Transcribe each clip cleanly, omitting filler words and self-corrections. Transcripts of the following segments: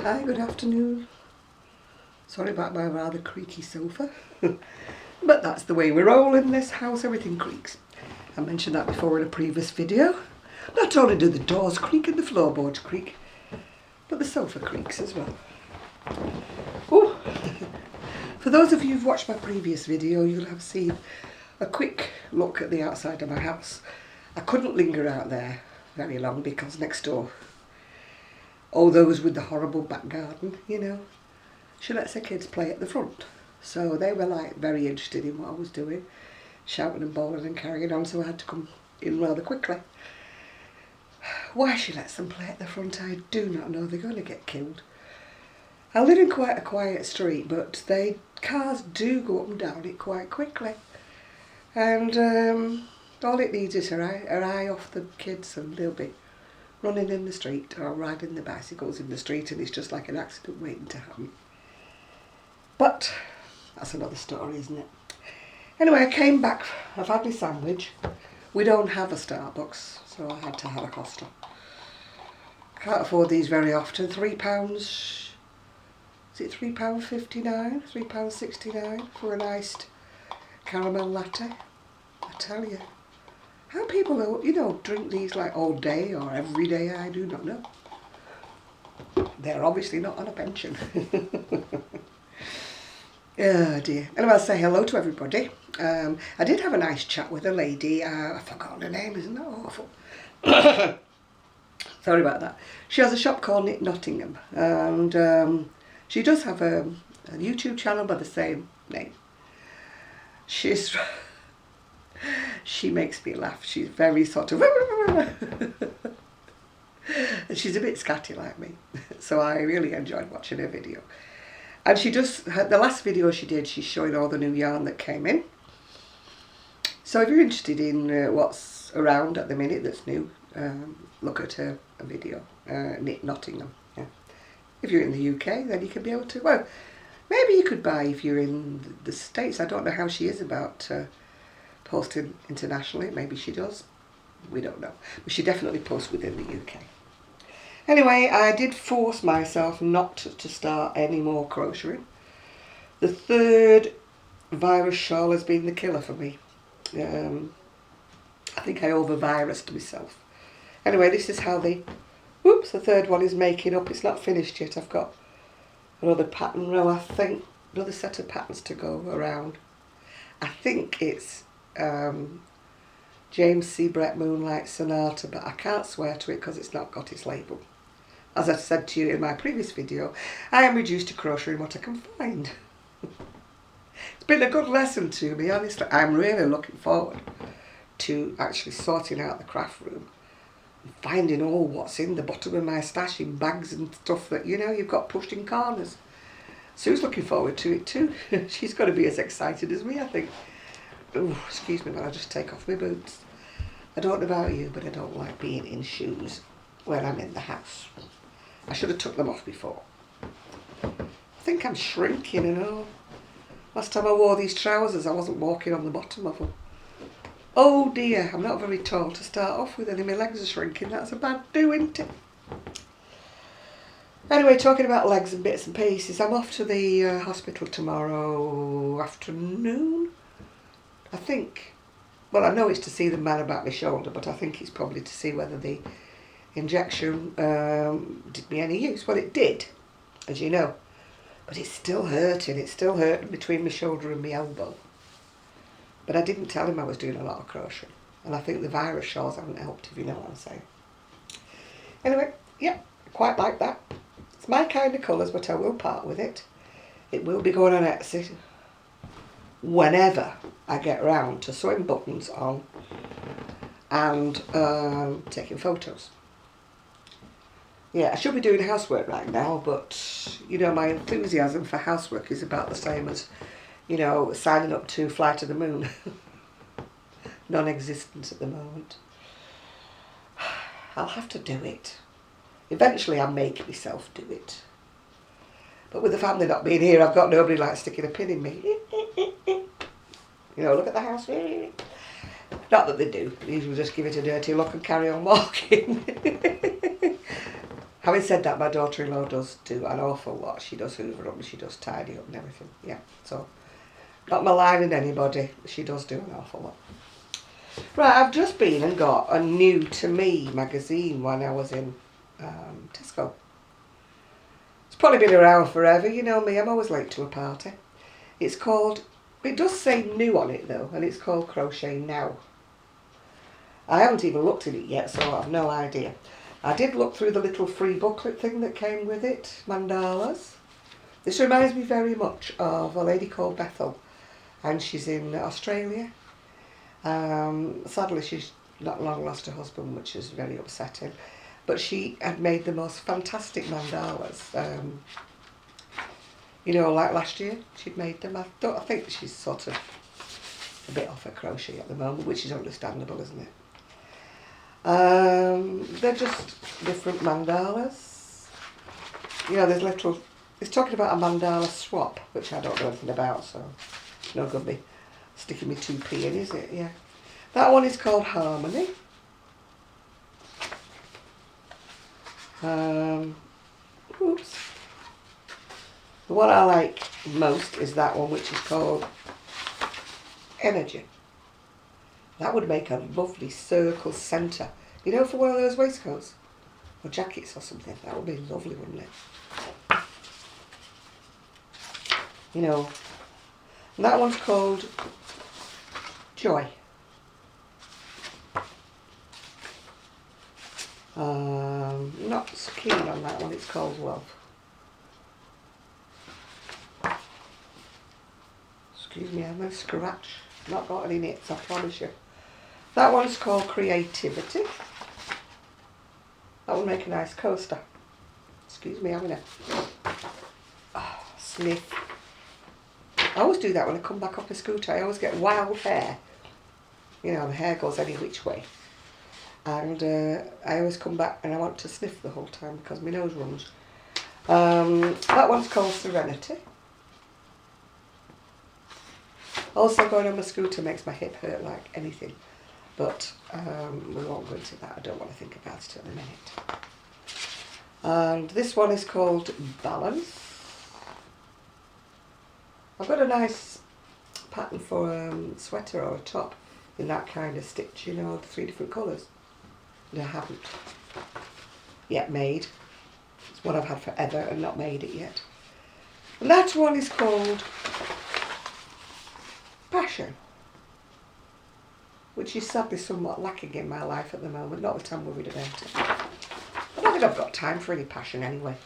Hi, good afternoon. Sorry about my rather creaky sofa, but that's the way we roll in this house, everything creaks. I mentioned that before in a previous video. Not only do the doors creak and the floorboards creak, but the sofa creaks as well. Ooh. For those of you who've watched my previous video, you'll have seen a quick look at the outside of my house. I couldn't linger out there very long because next door, all those with the horrible back garden, you know, she lets her kids play at the front. So they were like very interested in what I was doing, shouting and bawling and carrying on, so I had to come in rather quickly. Why she lets them play at the front, I do not know. They're going to get killed. I live in quite a quiet street, but cars do go up and down it quite quickly. And all it needs is her eye off the kids and they'll be running in the street or riding the bicycles in the street, and it's just like an accident waiting to happen. But that's another story, isn't it? Anyway, I came back, I've had my sandwich. We don't have a Starbucks, so I had to have a Costa. Can't afford these very often. £3, is it £3.59? £3.69 for an iced caramel latte? I tell you. How people, you know, drink these like all day or every day, I do not know. They're obviously not on a pension. Oh dear. Anyway, I'll say hello to everybody. I did have a nice chat with a lady. I've forgotten her name, isn't that awful? Sorry about that. She has a shop called Knit Nottingham, and she does have a YouTube channel by the same name. She makes me laugh. She's very sort of and she's a bit scatty like me, so I really enjoyed watching her video. And she does, the last video she did, she's showing all the new yarn that came in. So if you're interested in what's around at the minute that's new, look at her video, Knit Nottingham. Yeah. If you're in the UK, then you can be able to, well, maybe you could buy if you're in the States. I don't know how she is about posting internationally. Maybe she does. We don't know. But she definitely posts within the UK. Anyway, I did force myself not to start any more crocheting. The third virus shawl has been the killer for me. I think I over-virused myself. Anyway, this is how the third one is making up. It's not finished yet. I've got another pattern row, I think. Another set of patterns to go around. I think it's James C. Brett Moonlight Sonata, but I can't swear to it because it's not got its label. As I said to you in my previous video, I am reduced to crocheting what I can find. It's been a good lesson to me, honestly. I'm really looking forward to actually sorting out the craft room and finding all what's in the bottom of my stash in bags and stuff that, you know, you've got pushed in corners. Sue's looking forward to it too. She's got to be as excited as me, I think. Oh, excuse me, but I'll just take off my boots. I don't know about you, but I don't like being in shoes when I'm in the house. I should have took them off before. I think I'm shrinking, you know. Last time I wore these trousers, I wasn't walking on the bottom of them. Oh dear, I'm not very tall to start off with, and my legs are shrinking. That's a bad do, isn't it? Anyway, talking about legs and bits and pieces, I'm off to the hospital tomorrow afternoon. I think, well, I know it's to see the man about my shoulder, but I think it's probably to see whether the injection did me any use. Well, it did, as you know, but it's still hurting. It's still hurting between my shoulder and my elbow. But I didn't tell him I was doing a lot of crocheting, and I think the virus shawls haven't helped, if you know what I'm saying. Anyway, yeah, I quite like that. It's my kind of colours, but I will part with it. It will be going on Etsy whenever I get round to sewing buttons on and taking photos. Yeah, I should be doing housework right now, but, you know, my enthusiasm for housework is about the same as, you know, signing up to Fly to the Moon. Non-existent at the moment. I'll have to do it. Eventually I'll make myself do it. But with the family not being here, I've got nobody like sticking a pin in me. You know, look at the house. Not that they do. They usually just give it a dirty look and carry on walking. Having said that, my daughter-in-law does do an awful lot. She does hoover up and she does tidy up and everything. Yeah, so not maligning anybody. She does do an awful lot. Right, I've just been and got a new to me magazine when I was in Tesco. It's probably been around forever. You know me, I'm always late to a party. It's called, it does say new on it though, and it's called Crochet Now. I haven't even looked at it yet, so I've no idea. I did look through the little free booklet thing that came with it, mandalas. This reminds me very much of a lady called Bethel, and she's in Australia. Sadly, she's not long lost her husband, which is very upsetting. But she had made the most fantastic mandalas. You know, like last year, she'd made them. I think she's sort of a bit off her crochet at the moment, which is understandable, isn't it? They're just different mandalas. You know, there's little... It's talking about a mandala swap, which I don't know anything about, so it's no good me sticking me 2p in, is it? Yeah. That one is called Harmony. Oops. The one I like most is that one, which is called Energy. That would make a lovely circle centre. You know, for one of those waistcoats or jackets or something. That would be lovely, wouldn't it? You know. And that one's called Joy. Not so keen on that one. It's called Love. Excuse me, I'm a scratch. Not got any nits, I promise you. That one's called Creativity. That would make a nice coaster. Excuse me, having a sniff. I always do that when I come back off the scooter. I always get wild hair. You know, the hair goes any which way. And I always come back and I want to sniff the whole time because my nose runs. That one's called Serenity. Also, going on my scooter makes my hip hurt like anything. But we won't go into that. I don't want to think about it at the minute. And this one is called Balance. I've got a nice pattern for a sweater or a top in that kind of stitch, you know, the 3 different colours. And I haven't yet made. It's one I've had forever and not made it yet. And that one is called Passion, which is sadly somewhat lacking in my life at the moment. Not that I'm worried about it. I don't think I've got time for any passion anyway.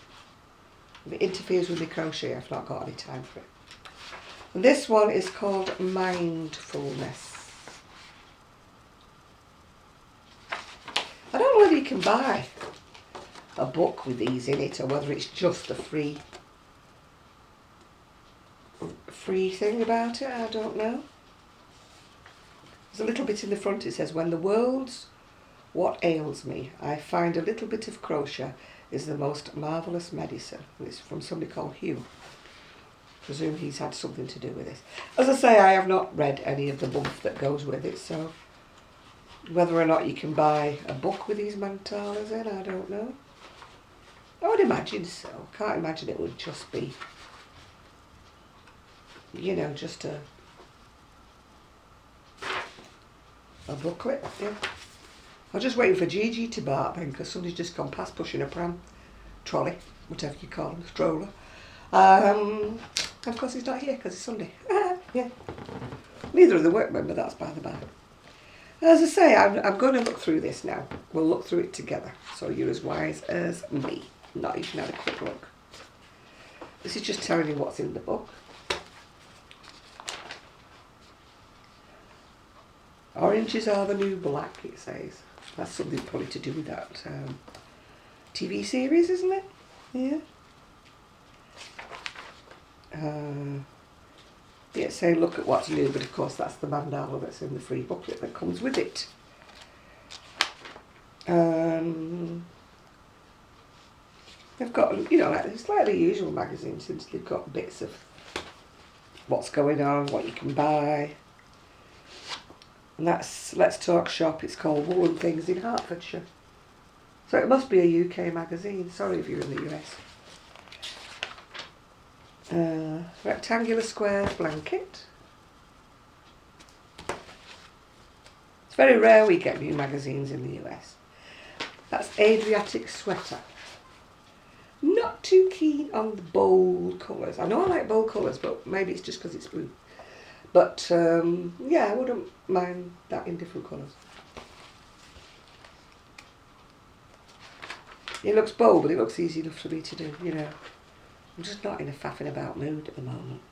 If it interferes with my crochet, I've not got any time for it. And this one is called Mindfulness. I don't know whether you can buy a book with these in it or whether it's just a free thing about it. I don't know. There's a little bit in the front. It says, when the world's what ails me, I find a little bit of crochet is the most marvellous medicine. And it's from somebody called Hugh. I presume he's had something to do with this. As I say, I have not read any of the books that goes with it, so whether or not you can buy a book with these mandalas in, I don't know. I would imagine so. Can't imagine it would just be, you know, just a booklet. Yeah. I'm just waiting for Gigi to bark then, because somebody's just gone past pushing a pram, trolley, whatever you call them, stroller. Of course he's not here because it's Sunday. Yeah. Neither of the workmen, but that's by the by. As I say, I'm going to look through this now. We'll look through it together, so you're as wise as me. Not even had a quick look. This is just telling you what's in the book. Oranges are the new black, it says. That's something probably to do with that TV series, isn't it? Yeah. Yeah, saying look at what's new, but of course that's the mandala that's in the free booklet that comes with it. They've got, you know, like, it's like the usual magazine, since they've got bits of what's going on, what you can buy. And that's Let's Talk Shop. It's called Woolen Things in Hertfordshire. So it must be a UK magazine. Sorry if you're in the US. Rectangular square blanket. It's very rare we get new magazines in the US. That's Adriatic sweater. Not too keen on the bold colours. I know I like bold colours, but maybe it's just because it's blue. But yeah, I wouldn't mind that in different colours. It looks bold, but it looks easy enough for me to do, you know. I'm just not in a faffing about mood at the moment.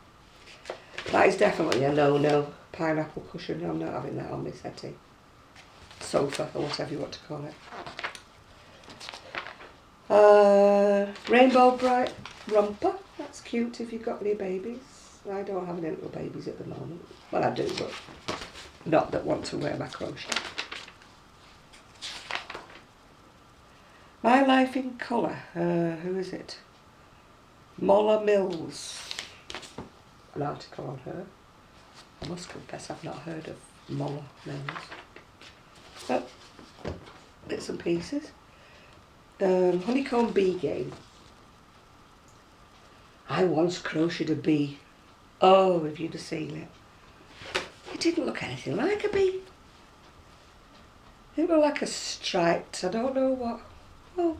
That is definitely a no-no. Pineapple cushion, I'm not having that on my settee. Sofa, or whatever you want to call it. Rainbow bright romper. That's cute if you've got any babies. I don't have any little babies at the moment. Well, I do, but not that want to wear my crochet. My Life in Colour. Who is it? Molla Mills. An article on her. I must confess I've not heard of Molla Mills. But bits and pieces. Honeycomb bee game. I once crocheted a bee. Oh, if you'd have seen it. It didn't look anything like a bee. It looked like a striped, I don't know what. Oh,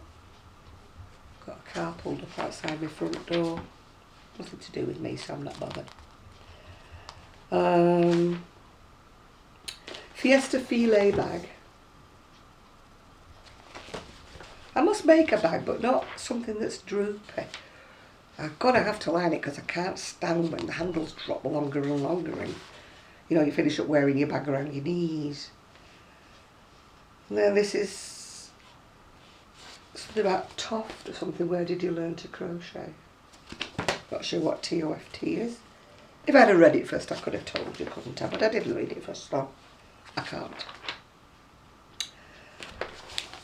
got a car pulled up outside my front door. Nothing to do with me, so I'm not bothered. Fiesta Filet bag. I must make a bag, but not something that's droopy. I've got to have to line it because I can't stand when the handles drop longer and longer and, you know, you finish up wearing your bag around your knees. And then this is something about Toft or something. Where did you learn to crochet? Not sure what TOFT is. If I'd have read it first, I could have told you, couldn't I? But I didn't read it first, so I can't.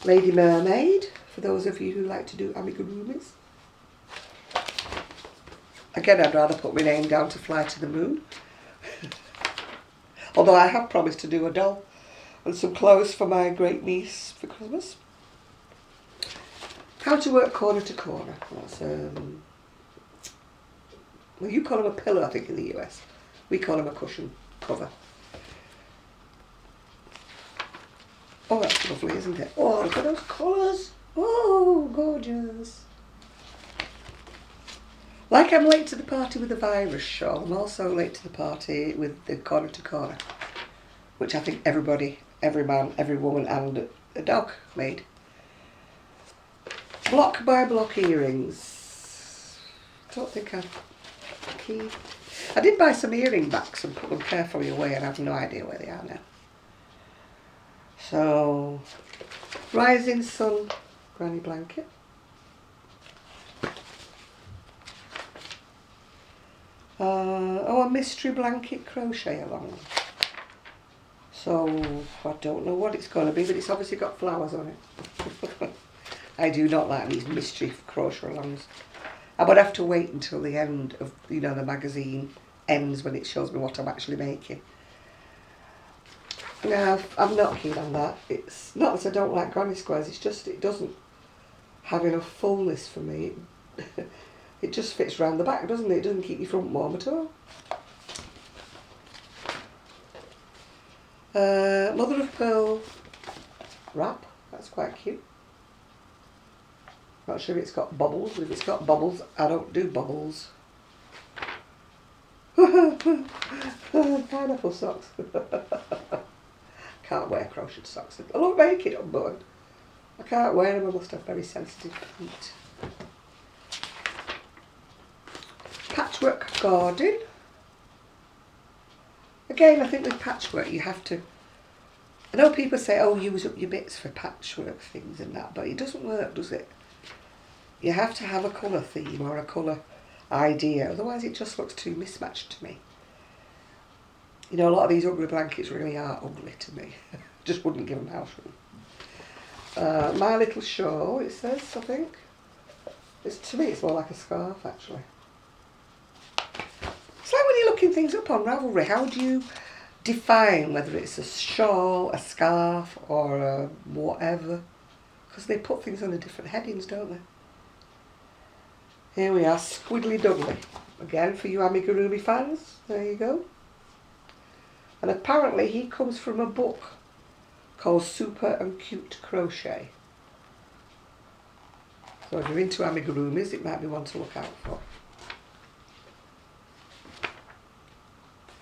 Lady Mermaid, for those of you who like to do amigurumis. Again, I'd rather put my name down to Fly to the Moon. Although I have promised to do a doll and some clothes for my great niece for Christmas. How to work corner to corner. That's, well, you call them a pillow, I think, in the US. We call them a cushion cover. Oh, that's lovely, isn't it? Oh, look at those colours. Oh, gorgeous. Like I'm late to the party with the virus shawl, I'm also late to the party with the corner to corner, which I think everybody, every man, every woman and a dog made. Block by block earrings. I don't think I've keyed. I did buy some earring backs and put them carefully away and I have no idea where they are now. So, Rising Sun granny blanket. Oh, a mystery blanket crochet along. So, I don't know what it's going to be, but it's obviously got flowers on it. I do not like these mystery crochet alongs. I would have to wait until the end of, you know, the magazine ends when it shows me what I'm actually making. No, I'm not keen on that. It's not that I don't like granny squares, it's just it doesn't have enough fullness for me. It just fits round the back, doesn't it? It doesn't keep your front warm at all. Mother of Pearl wrap. That's quite cute. Not sure if it's got bubbles, but if it's got bubbles, I don't do bubbles. Pineapple socks. Can't wear crocheted socks. I look naked on board. I can't wear them, I must have very sensitive feet. Patchwork garden. Again, I think with patchwork you have to, I know people say, oh, use up your bits for patchwork things and that, but it doesn't work, does it? You have to have a colour theme or a colour idea, otherwise it just looks too mismatched to me. You know, a lot of these ugly blankets really are ugly to me. Just wouldn't give them house room. My Little Show, it says, I think. To me it's more like a scarf, actually. It's like when you're looking things up on Ravelry, how do you define whether it's a shawl, a scarf or a whatever? because they put things under different headings, don't they? Here we are, Squiddly Dudley. Again, for you amigurumi fans, there you go. And apparently he comes from a book called Super and Cute Crochet. So if you're into amigurumis, it might be one to look out for.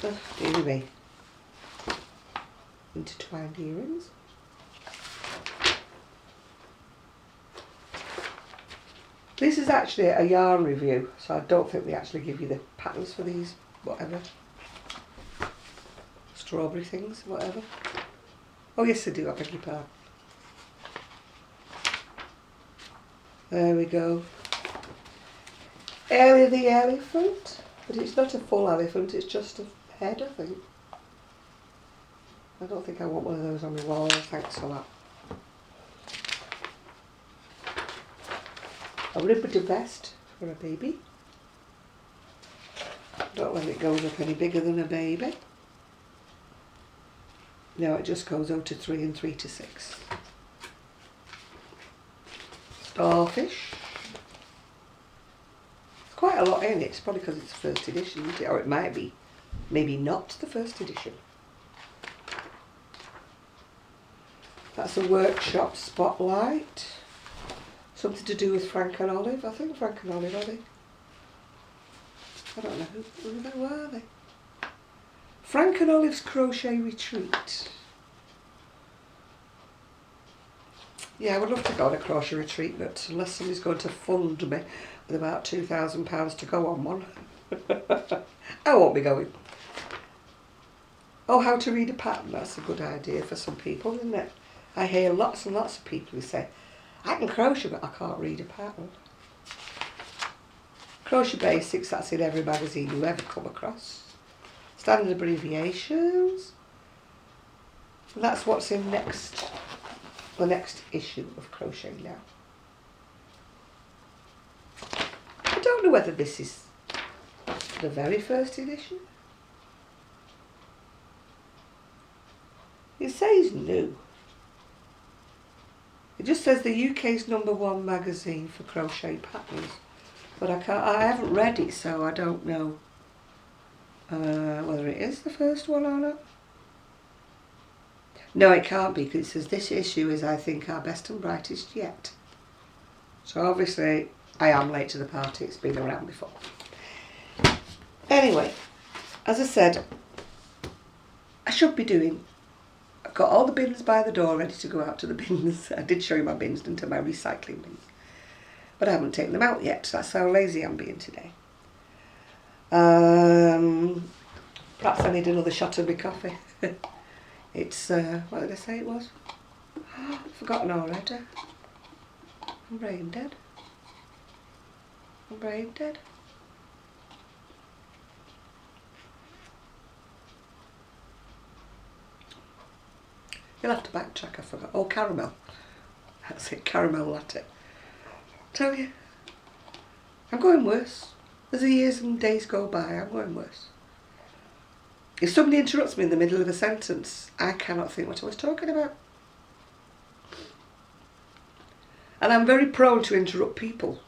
Oh, dear me. Intertwined earrings. This is actually a yarn review, so I don't think they actually give you the patterns for these, whatever. Strawberry things, whatever. Oh yes they do, I beg your pardon. There we go. Ellie the elephant, but it's not a full elephant, it's just a head, I think. I don't think I want one of those on my wall, thanks a lot. A ribbed vest for a baby. Don't let it goes up any bigger than a baby. No, it just goes up to 3 and 3 to 6. Starfish. There's quite a lot in it. It's probably because it's the first edition, isn't it? Or it might be. Maybe not the first edition. That's a workshop spotlight. Something to do with Frank and Olive. I think Frank and Olive, are they? I don't know who are they? Frank and Olive's Crochet Retreat. Yeah, I would love to go on a crochet retreat, but unless somebody's going to fund me with about £2,000 to go on one, I won't be going. Oh, how to read a pattern. That's a good idea for some people, isn't it? I hear lots and lots of people who say, I can crochet, but I can't read a pattern. Crochet Basics, that's in every magazine you ever come across. Standard abbreviations. And that's what's in the next issue of Crochet Now. I don't know whether this is the very first edition. It says new. It just says the UK's #1 magazine for crochet patterns, but I haven't read it, so I don't know whether it is the first one or not. No, it can't be, because it says this issue is, I think, our best and brightest yet. So obviously I am late to the party, it's been around before. Anyway, as I said, I should be doing, I've got all the bins by the door ready to go out to the bins. I did show you my bins, didn't I, my recycling bins. But I haven't taken them out yet, so that's how lazy I'm being today. Perhaps I need another shot of my coffee. It's, what did I say it was? I've forgotten already. I'm brain dead. I'm brain dead. You'll have to backtrack, I forgot. Oh, caramel. That's it, caramel latte. Tell you, I'm going worse. As the years and days go by, I'm going worse. If somebody interrupts me in the middle of a sentence, I cannot think what I was talking about. And I'm very prone to interrupt people,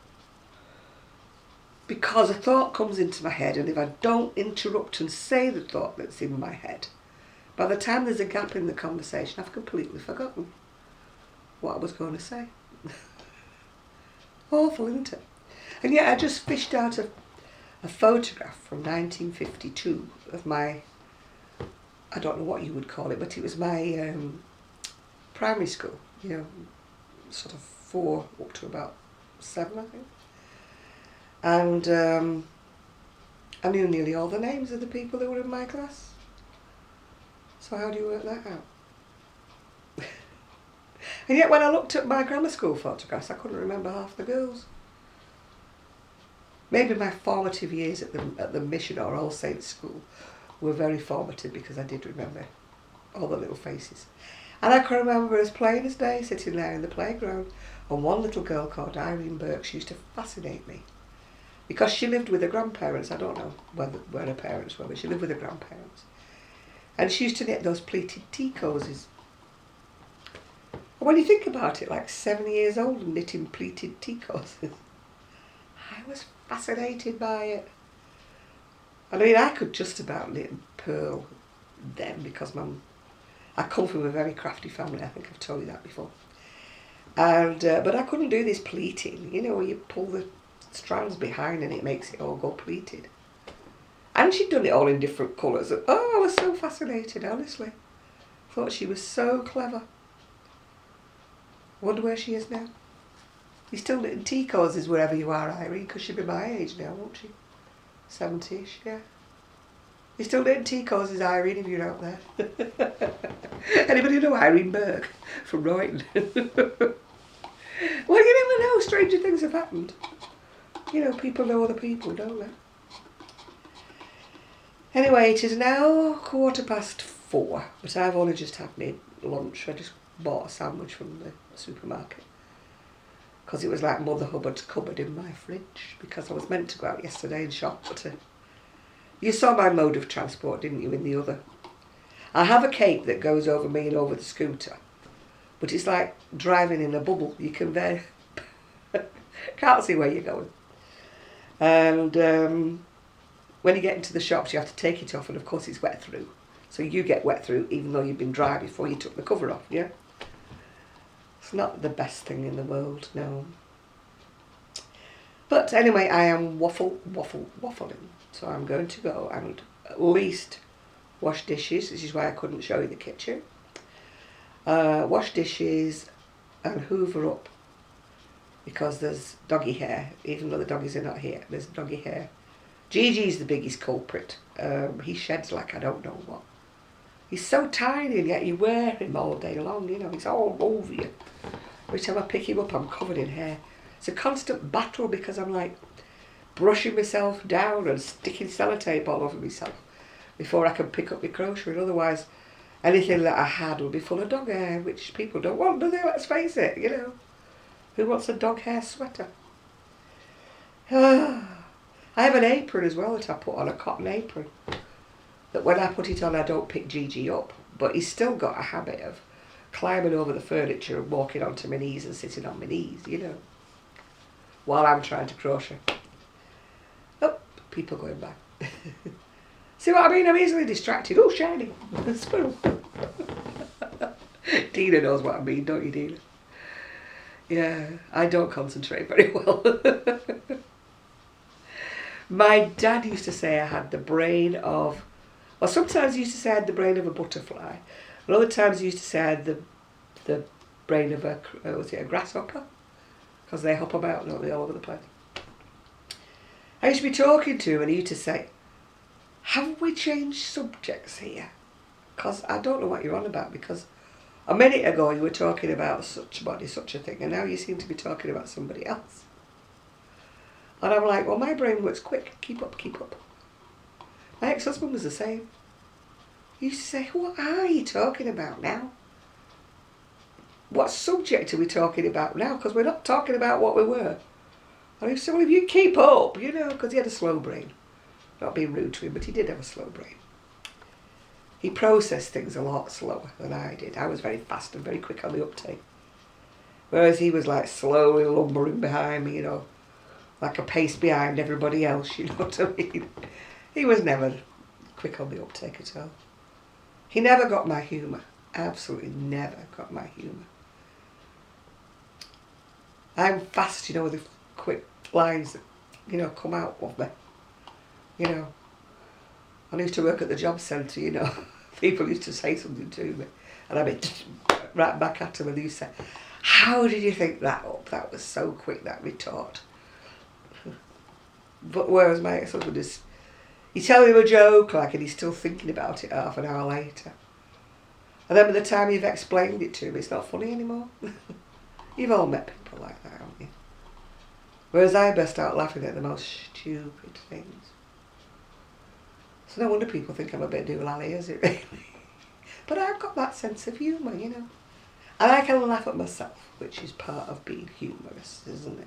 because a thought comes into my head, and if I don't interrupt and say the thought that's in my head, by the time there's a gap in the conversation, I've completely forgotten what I was going to say. Awful, isn't it? And yet I just fished out a photograph from 1952 of my, I don't know what you would call it, but it was my primary school, you know, sort of 4 up to about 7, I think. And I knew nearly all the names of the people that were in my class. So how do you work that out? And yet when I looked at my grammar school photographs, I couldn't remember half the girls. Maybe my formative years at the Mission or All Saints School were very formative, because I did remember all the little faces. And I can remember as plain as day sitting there in the playground, and one little girl called Irene Burke, she used to fascinate me. Because she lived with her grandparents. I don't know where her parents were, but she lived with her grandparents. And she used to knit those pleated tea cozies. And when you think about it, like 7 years old and knitting pleated tea courses, I was fascinated by it. I mean, I could just about knit and purl then because I come from a very crafty family. I think I've told you that before. And but I couldn't do this pleating. You know, where you pull the strands behind and it makes it all go pleated. And she'd done it all in different colours. Oh, I was so fascinated, honestly. Thought she was so clever. Wonder where she is now. You're still knitting tea courses wherever you are, Irene, because she'll be my age now, won't she? 70ish, yeah. You're still knitting tea courses, Irene, if you're out there. Anybody know Irene Burke from Royton? Well, you never know, stranger things have happened. You know, people know other people, don't they? Anyway, it is now 4:15, but I've only just had my lunch. I just bought a sandwich from the supermarket because it was like Mother Hubbard's cupboard in my fridge, because I was meant to go out yesterday and shop, but you saw my mode of transport, didn't you, in the other? I have a cape that goes over me and over the scooter, but it's like driving in a bubble. You can can't see where you're going. And when you get into the shops, you have to take it off, and of course it's wet through. So you get wet through even though you've been dry before you took the cover off, yeah? It's not the best thing in the world, no. But anyway, I am waffling. So I'm going to go and at least wash dishes. This is why I couldn't show you the kitchen. Wash dishes and hoover up, because there's doggy hair. Even though the doggies are not here, there's doggy hair. Gigi's the biggest culprit. He sheds like I don't know what. He's so tiny and yet you wear him all day long, you know, he's all over you. Every time I pick him up I'm covered in hair. It's a constant battle because I'm like brushing myself down and sticking sellotape all over myself before I can pick up my crochet, and otherwise anything that I had would be full of dog hair, which people don't want, do they? Let's face it, you know. Who wants a dog hair sweater? I have an apron as well that I put on, a cotton apron, that when I put it on I don't pick Gigi up, but he's still got a habit of climbing over the furniture and walking onto my knees and sitting on my knees, you know, while I'm trying to crochet. Oh, people going by. See what I mean? I'm easily distracted. Oh, shiny. Squirrel. Dina knows what I mean, don't you, Dina? Yeah, I don't concentrate very well. My dad used to say I had the brain of, well, sometimes he used to say I had the brain of a butterfly, and other times he used to say I had the brain of a, was it a grasshopper? Because they hop about, don't they, all over the place. I used to be talking to him and he used to say, have we changed subjects here? Because I don't know what you're on about, because a minute ago you were talking about such body, such a thing, and now you seem to be talking about somebody else. And I'm like, well, my brain works quick. Keep up, keep up. My ex-husband was the same. He used to say, what are you talking about now? What subject are we talking about now? Because we're not talking about what we were. And he used to say, well, if you keep up, you know, because he had a slow brain. Not being rude to him, but he did have a slow brain. He processed things a lot slower than I did. I was very fast and very quick on the uptake. Whereas he was like slowly lumbering behind me, you know, like a pace behind everybody else, you know what I mean? He was never quick on the uptake at all. He never got my humour. Absolutely never got my humour. I'm fast, you know, with the quick lines that, you know, come out of me. You know. I used to work at the job centre, you know. People used to say something to me and I'd be right back at them and they used to say, how did you think that up? That was so quick, that retort. But whereas my ex-husband is, you tell him a joke like, and he's still thinking about it half an hour later. And then by the time you've explained it to him, it's not funny anymore. You've all met people like that, haven't you? Whereas I burst out laughing at the most stupid things. So no wonder people think I'm a bit doolally, is it really? But I've got that sense of humour, you know. And I can laugh at myself, which is part of being humorous, isn't it?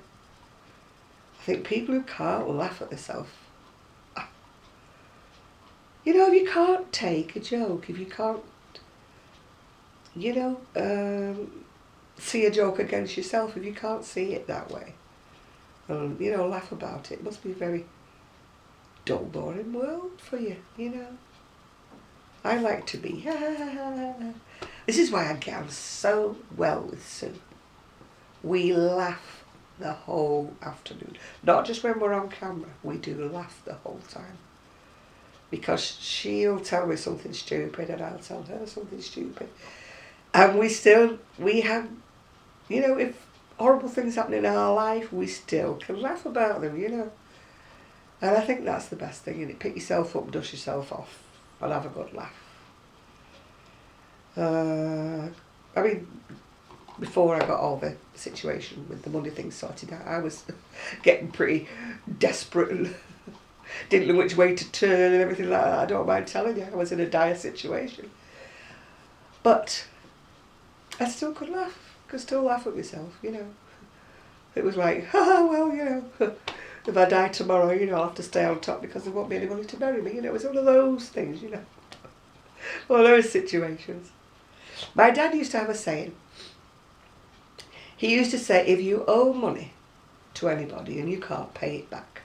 I think people who can't laugh at themselves, you know, if you can't take a joke, if you can't, you know, see a joke against yourself if you can't see it that way. And, you know, laugh about it. It must be a very dull, boring world for you, you know. I like to be, This is why I get on so well with Sue. We laugh the whole afternoon. Not just when we're on camera, we do laugh the whole time. Because she'll tell me something stupid and I'll tell her something stupid. And we have, you know, if horrible things happen in our life, we still can laugh about them, you know. And I think that's the best thing, innit? Pick yourself up, dust yourself off, and have a good laugh. I mean, before I got all the situation with the money thing sorted out, I was getting pretty desperate and didn't know which way to turn and everything like that. I don't mind telling you, I was in a dire situation. But I still could still laugh at myself, you know. It was like, well, you know, if I die tomorrow, you know, I'll have to stay on top because there won't be anybody to bury me. You know, it was one of those things, you know. One of those situations. My dad used to have a saying. He used to say, if you owe money to anybody and you can't pay it back,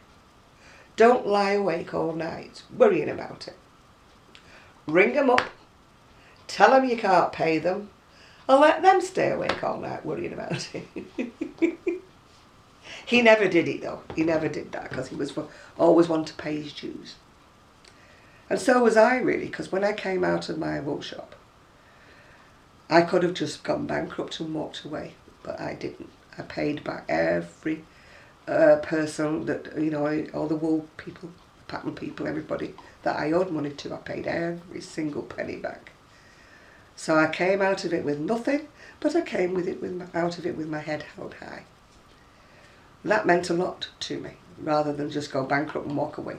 don't lie awake all night worrying about it. Ring them up, tell them you can't pay them, and let them stay awake all night worrying about it. He never did it though. He never did that because he was always one to pay his dues. And so was I really, because when I came out of my wool shop, I could have just gone bankrupt and walked away, but I didn't. I paid back every person that, you know, all the wool people, pattern people, everybody that I owed money to, I paid every single penny back. So I came out of it with nothing, but I came out of it with my head held high. That meant a lot to me, rather than just go bankrupt and walk away.